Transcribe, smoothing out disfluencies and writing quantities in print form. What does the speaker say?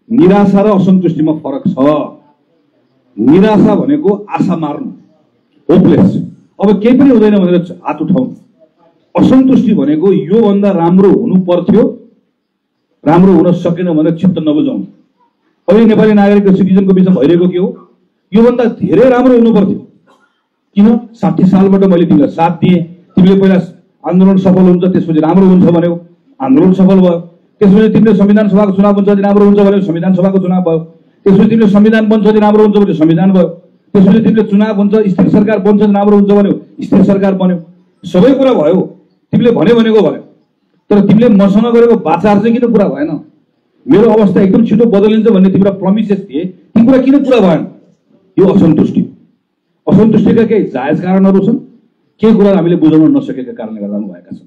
निराशा र असन्तुष्टिमा फरक छ। निराशा भनेको आशा मार्नु, होपलेस, अब केही पनि हुँदैन भनेर हात उठाउनु। असन्तुष्टि भनेको यो भन्दा राम्रो हुनु पर्थ्यो, राम्रो हुन सकेन भनेर चित्त नबुझाउनु। अहिले नेपाली नागरिक र सिटिजनको बिचमा भइरहेको के हो? यो भन्दा धेरै राम्रो हुनु पर्थ्यो। किन? 60 सालबाट मैले तिमीलाई साथ दिएँ, तिमीले पहिला आन्दोलन सफल हुन्छ त्यसपछि राम्रो हुन्छ भन्यौ, आन्दोलन सफल भयो। त्यसपछि तिमीले संविधान सभाको चुनाव हुन्छ भने राम्रो हुन्छ भन्यौ, संविधान सभाको चुनाव भयो। त्यसपछि तिमीले संविधान बन्छ भने राम्रो हुन्छ भने संविधान भयो। त्यसपछि तिमीले चुनाव हुन्छ, स्थिर सरकार बन्छ भने राम्रो हुन्छ भन्यौ, स्थिर सरकार बन्यो। सबै कुरा भयो, तिमीले भनेको भन्यौ। तर तिमीले मसँग गरेको बाचार चाहिँ किन पुरा भएन? मेरो अवस्था एकदम छिटो बदलिन्छ भन्ने तिम्रो प्रमिसेस थिए, ती कुरा किन पुरा भएन? यो असन्तुष्टि। असन्तुष्टिका केही जायज कारणहरू छन्, केही कुरा हामीले बुझाउन नसकेका कारणले गर्दा भएका छन्।